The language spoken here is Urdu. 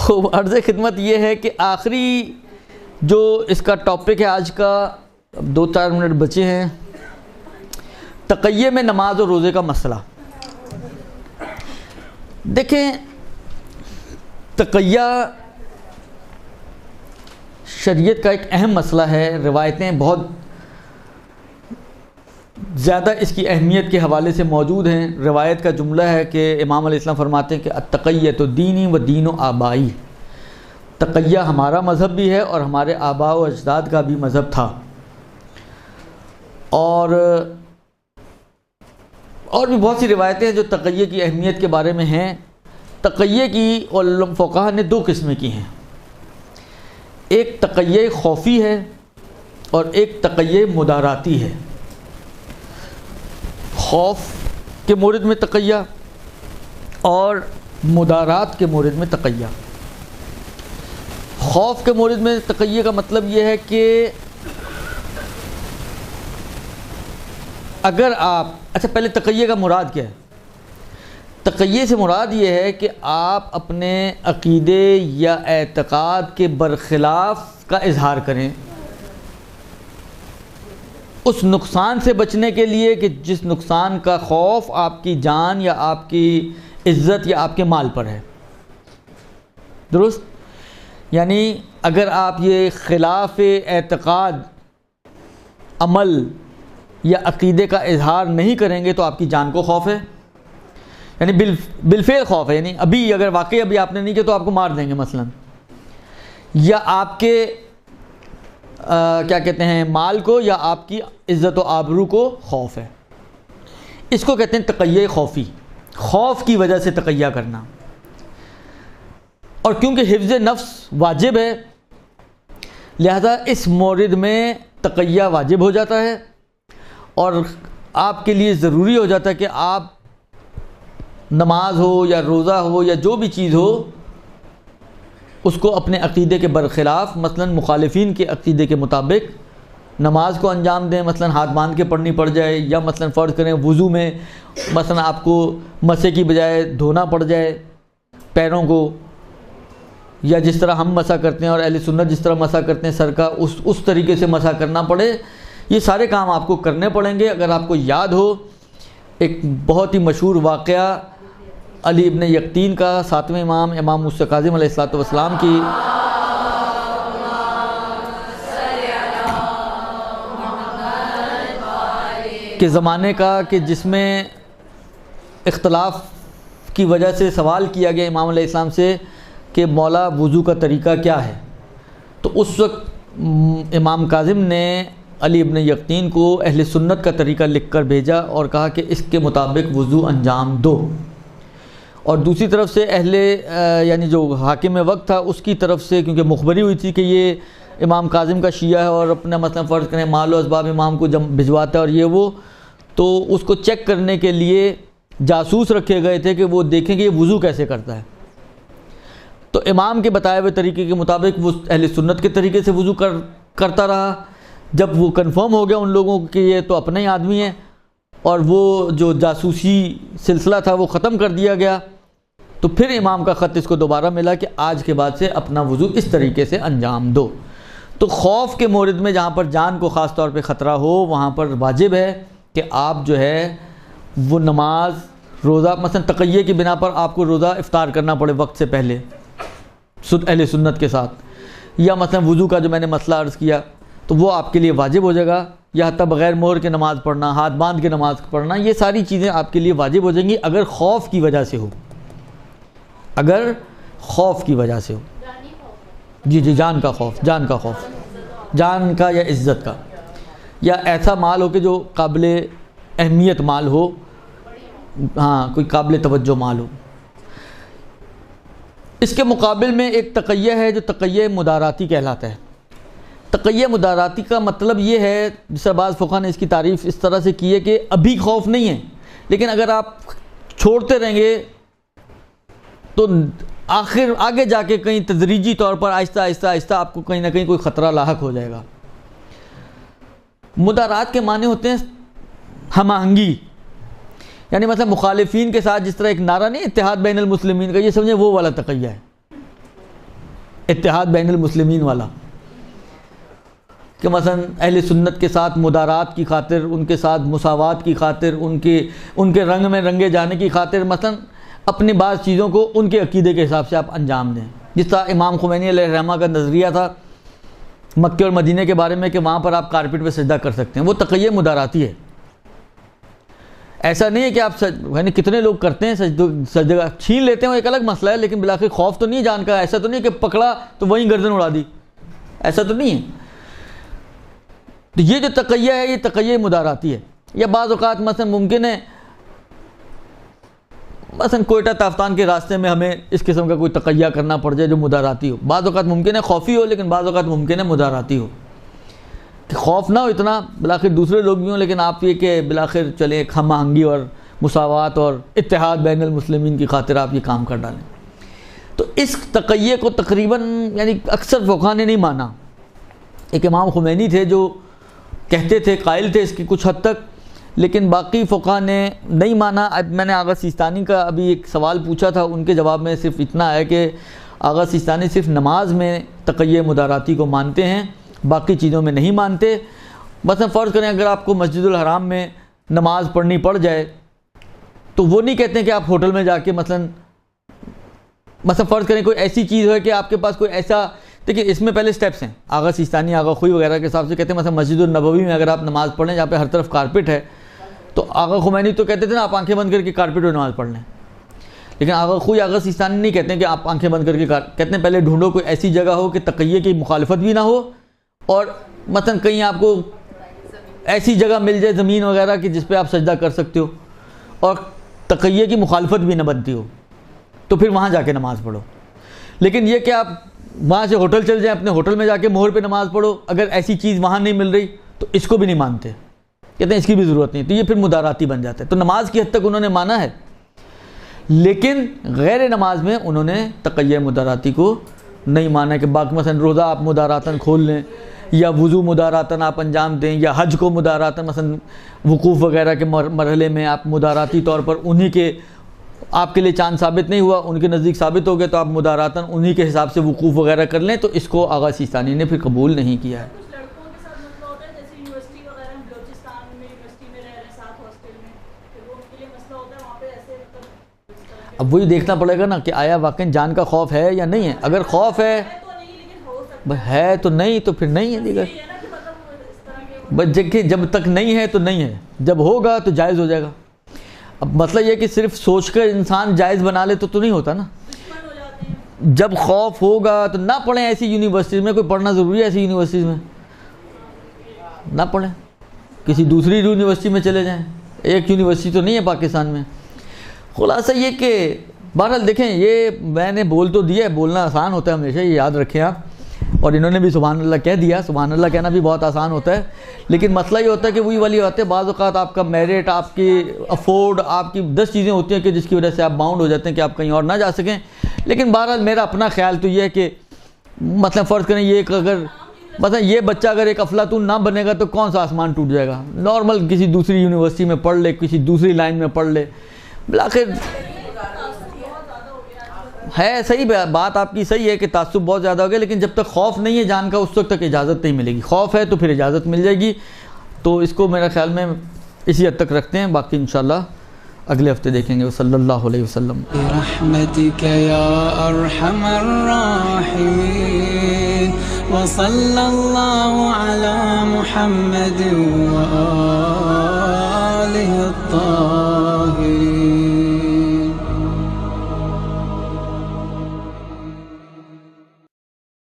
خوب عرض خدمت یہ ہے کہ آخری جو اس کا ٹاپک ہے آج کا، 2-4 منٹ بچے ہیں، تقیہ میں نماز اور روزے کا مسئلہ۔ دیکھیں، تقیہ شریعت کا ایک اہم مسئلہ ہے۔ روایتیں بہت زیادہ اس کی اہمیت کے حوالے سے موجود ہیں۔ روایت کا جملہ ہے کہ امام علیہ السلام فرماتے ہیں کہ التقیۃ دینی و دین آبائی، تقیہ ہمارا مذہب بھی ہے اور ہمارے آباء و اجداد کا بھی مذہب تھا۔ اور بھی بہت سی روایتیں ہیں جو تقیہ کی اہمیت کے بارے میں ہیں۔ تقیہ کی فقہا نے 2 قسمیں کی ہیں، ایک تقیہ خوفی ہے اور ایک تقیہ مداراتی ہے۔ خوف کے مورد میں تقیہ اور مدارات کے مورد میں تقیہ۔ خوف کے مورد میں تقیہ کا مطلب یہ ہے کہ اگر اچھا پہلے تقیہ کا مراد کیا ہے؟ تقیہ سے مراد یہ ہے کہ آپ اپنے عقیدے یا اعتقاد کے برخلاف کا اظہار کریں، اس نقصان سے بچنے کے لیے کہ جس نقصان کا خوف آپ کی جان یا آپ کی عزت یا آپ کے مال پر ہے۔ درست؟ یعنی اگر آپ یہ خلاف اعتقاد عمل یا عقیدے کا اظہار نہیں کریں گے تو آپ کی جان کو خوف ہے، یعنی بالفعل خوف ہے، یعنی ابھی اگر واقعی ابھی آپ نے نہیں کیا تو آپ کو مار دیں گے مثلا، یا آپ کے کیا کہتے ہیں مال کو یا آپ کی عزت و آبرو کو خوف ہے۔ اس کو کہتے ہیں تقیہ خوفی، خوف کی وجہ سے تقیہ کرنا۔ اور کیونکہ حفظ نفس واجب ہے لہذا اس مورد میں تقیہ واجب ہو جاتا ہے اور آپ کے لیے ضروری ہو جاتا ہے کہ آپ نماز ہو یا روزہ ہو یا جو بھی چیز ہو اس کو اپنے عقیدے کے برخلاف، مثلا مخالفین کے عقیدے کے مطابق نماز کو انجام دیں، مثلا ہاتھ باندھ کے پڑھنی پڑ جائے، یا مثلا فرض کریں وضو میں مثلا آپ کو مسح کی بجائے دھونا پڑ جائے پیروں کو، یا جس طرح ہم مسح کرتے ہیں اور اہل سنت جس طرح مسح کرتے ہیں سر کا اس طریقے سے مسح کرنا پڑے، یہ سارے کام آپ کو کرنے پڑیں گے۔ اگر آپ کو یاد ہو ایک بہت ہی مشہور واقعہ علی ابن یقطین کا، 7ویں امام موسیٰ کاظم علیہ السلام کی کے زمانے کا، کہ جس میں اختلاف کی وجہ سے سوال کیا گیا امام علیہ السلام سے کہ مولا وضو کا طریقہ کیا ہے، تو اس وقت امام کاظم نے علی ابن یقطین کو اہل سنت کا طریقہ لکھ کر بھیجا اور کہا کہ اس کے مطابق وضو انجام دو، اور دوسری طرف سے یعنی جو حاکم وقت تھا اس کی طرف سے کیونکہ مخبری ہوئی تھی کہ یہ امام کاظم کا شیعہ ہے اور اپنا مثلا فرض کریں مال و اسباب امام کو بھجواتا ہے اور یہ وہ، تو اس کو چیک کرنے کے لیے جاسوس رکھے گئے تھے کہ وہ دیکھیں کہ یہ وضو کیسے کرتا ہے۔ تو امام کے بتائے ہوئے طریقے کے مطابق وہ اہل سنت کے طریقے سے وضو کرتا رہا۔ جب وہ کنفرم ہو گیا ان لوگوں کہ یہ تو اپنے ہی آدمی ہیں اور وہ جو جاسوسی سلسلہ تھا وہ ختم کر دیا گیا، تو پھر امام کا خط اس کو دوبارہ ملا کہ آج کے بعد سے اپنا وضو اس طریقے سے انجام دو۔ تو خوف کے مورد میں جہاں پر جان کو خاص طور پہ خطرہ ہو وہاں پر واجب ہے کہ آپ جو ہے وہ نماز روزہ، مثلا تقیہ کی بنا پر آپ کو روزہ افطار کرنا پڑے وقت سے پہلے اہل سنت کے ساتھ، یا مثلا وضو کا جو میں نے مسئلہ عرض کیا تو وہ آپ کے لیے واجب ہو جائے گا، یا حتیٰ بغیر مہر کے نماز پڑھنا، ہاتھ باندھ کے نماز پڑھنا، یہ ساری چیزیں آپ کے لیے واجب ہو جائیں گی اگر خوف کی وجہ سے ہو، اگر خوف کی وجہ سے ہو۔ جی جان کا خوف، جان کا یا عزت کا، یا ایسا مال ہو کہ جو قابل اہمیت مال ہو، ہاں کوئی قابل توجہ مال ہو۔ اس کے مقابل میں ایک تقیہ ہے جو تقیہ مداراتی کہلاتا ہے۔ تقیہ مداراتی کا مطلب یہ ہے، جس طرح بعض فقہا نے اس کی تعریف اس طرح سے کی ہے کہ ابھی خوف نہیں ہے لیکن اگر آپ چھوڑتے رہیں گے تو آگے جا کے کہیں تدریجی طور پر آہستہ آپ کو کہیں نہ کہیں کوئی خطرہ لاحق ہو جائے گا۔ مدارات کے معنی ہوتے ہیں ہم آہنگی، یعنی مثلا مخالفین کے ساتھ جس طرح ایک نعرہ نہیں اتحاد بین المسلمین کا، یہ سمجھیں وہ والا تقیہ ہے۔ اتحاد بین المسلمین والا، کہ مثلا اہل سنت کے ساتھ مدارات کی خاطر، ان کے ساتھ مساوات کی خاطر، ان کے رنگ میں رنگے جانے کی خاطر مثلا اپنی بعض چیزوں کو ان کے عقیدے کے حساب سے آپ انجام دیں. جس طرح امام خمینی علیہ الرحمہ کا نظریہ تھا مکہ اور مدینہ کے بارے میں کہ وہاں پر آپ کارپٹ پہ سجدہ کر سکتے ہیں، وہ تقیہ مداراتی ہے. ایسا نہیں ہے کہ آپ یعنی کتنے لوگ کرتے ہیں سجدہ چھین لیتے ہیں، وہ ایک الگ مسئلہ ہے، لیکن بالآخر خوف تو نہیں جان کا. ایسا تو نہیں کہ پکڑا تو وہیں گردن اڑا دی، ایسا تو نہیں ہے. تو یہ جو تقیہ ہے یہ تقیہ مداراتی ہے. یا بعض اوقات مثلا ممکن ہے مثلا کوئٹہ تافتان کے راستے میں ہمیں اس قسم کا کوئی تقیہ کرنا پڑ جائے جو مداراتی ہو. بعض اوقات ممکن ہے خوفی ہو، لیکن بعض اوقات ممکن ہے مداراتی ہو، کہ خوف نہ ہو اتنا، بالآخر دوسرے لوگ بھی ہوں، لیکن آپ یہ کہ بالآخر چلیں ایک ہم آہنگی اور مساوات اور اتحاد بین المسلمین کی خاطر آپ یہ کام کر ڈالیں. تو اس تقیہ کو تقریباً یعنی اکثر فقہا نے نہیں مانا. ایک امام خمینی تھے جو کہتے تھے، قائل تھے اس کی کچھ حد تک، لیکن باقی فقہا نے نہیں مانا. اب میں نے آغا سیستانی کا ابھی ایک سوال پوچھا تھا، ان کے جواب میں صرف اتنا ہے کہ آغا سیستانی صرف نماز میں تقیہ مداراتی کو مانتے ہیں، باقی چیزوں میں نہیں مانتے. مثلا فرض کریں اگر آپ کو مسجد الحرام میں نماز پڑھنی پڑ جائے تو وہ نہیں کہتے ہیں کہ آپ ہوٹل میں جا کے مثلا فرض کریں کوئی ایسی چیز ہے کہ آپ کے پاس کوئی ایسا، دیکھیں اس میں پہلے سٹیپس ہیں. آغا سیستانی، آغا خوئی وغیرہ کے حساب سے کہتے ہیں مثلا مسجد النبوی میں اگر آپ نماز پڑھیں جہاں پہ ہر طرف کارپٹ ہے، تو آغا خمینی تو کہتے تھے نا آپ آنکھیں بند کر کے کارپٹ میں نماز پڑھ لیں، لیکن آغا خوئی آغا سیستانی نہیں کہتے ہیں کہ آپ آنکھیں بند کر کے کہتے ہیں پہلے ڈھونڈو کوئی ایسی جگہ ہو کہ تقیہ کی مخالفت بھی نہ ہو، اور مثلا کہیں آپ کو ایسی جگہ مل جائے زمین وغیرہ کہ جس پہ آپ سجدہ کر سکتے ہو اور تقیہ کی مخالفت بھی نہ بنتی ہو، تو پھر وہاں جا کے نماز پڑھو. لیکن یہ کہ آپ وہاں سے ہوٹل چل جائیں، اپنے ہوٹل میں جا کے مہر پہ نماز پڑھو، اگر ایسی چیز وہاں نہیں مل رہی تو اس کو بھی نہیں مانتے، کہتے ہیں اس کی بھی ضرورت نہیں. تو یہ پھر مداراتی بن جاتا ہے. تو نماز کی حد تک انہوں نے مانا ہے، لیکن غیر نماز میں انہوں نے تقیہ مداراتی کو نہیں مانا کہ باقی مثلا روزہ آپ مداراتاً کھول لیں، یا وضو مداراتاً آپ انجام دیں، یا حج کو مداراتاً مثلا وقوف وغیرہ کے مرحلے میں آپ مداراتی طور پر انہی کے، آپ کے لیے چاند ثابت نہیں ہوا، ان کے نزدیک ثابت ہو گئے تو آپ مداراتاً انہی کے حساب سے وقوف وغیرہ کر لیں. تو اس کو آغا سیستانی نے پھر قبول نہیں کیا ہے. اب وہی دیکھنا پڑے گا نا کہ آیا واقعی جان کا خوف ہے یا نہیں ہے. اگر خوف ہے تو نہیں، تو پھر نہیں ہے. دیگر جب تک نہیں ہے تو نہیں ہے، جب ہوگا تو جائز ہو جائے گا. اب مسئلہ یہ کہ صرف سوچ کر انسان جائز بنا لے تو نہیں ہوتا نا. جب خوف ہوگا تو نہ پڑھیں ایسی یونیورسٹیز میں. کوئی پڑھنا ضروری ہے ایسی یونیورسٹیز میں؟ نہ پڑھیں، کسی دوسری یونیورسٹی میں چلے جائیں. ایک یونیورسٹی تو نہیں ہے پاکستان میں. خلاصہ یہ کہ بہرحال دیکھیں، یہ میں نے بول تو دیا ہے، بولنا آسان ہوتا ہے ہمیشہ، یہ یاد رکھیں آپ. اور انہوں نے بھی سبحان اللہ کہہ دیا، سبحان اللہ کہنا بھی بہت آسان ہوتا ہے، لیکن مسئلہ یہ ہوتا ہے کہ وہی والی بات ہے، بعض اوقات آپ کا میرٹ، آپ کی افورڈ، آپ کی 10 چیزیں ہوتی ہیں کہ جس کی وجہ سے آپ باؤنڈ ہو جاتے ہیں کہ آپ کہیں اور نہ جا سکیں. لیکن بہرحال میرا اپنا خیال تو یہ ہے کہ مثلا فرض کریں یہ اگر مثلا یہ بچہ اگر ایک افلاطون نہ بنے گا تو کون سا آسمان ٹوٹ جائے گا. نارمل کسی دوسری یونیورسٹی میں پڑھ لے، کسی دوسری لائن میں پڑھ لے، بالآخر ہے صحیح بات آپ کی صحیح ہے کہ تعصب بہت زیادہ ہو گیا، لیکن جب تک خوف نہیں ہے جان کا اس وقت تک اجازت نہیں ملے گی. خوف ہے تو پھر اجازت مل جائے گی. تو اس کو میرا خیال میں اسی حد تک رکھتے ہیں، باقی انشاءاللہ اگلے ہفتے دیکھیں گے. صلی اللہ علیہ وسلم. برحمتک یا ارحم الراحمین وصلی اللہ علی محمد و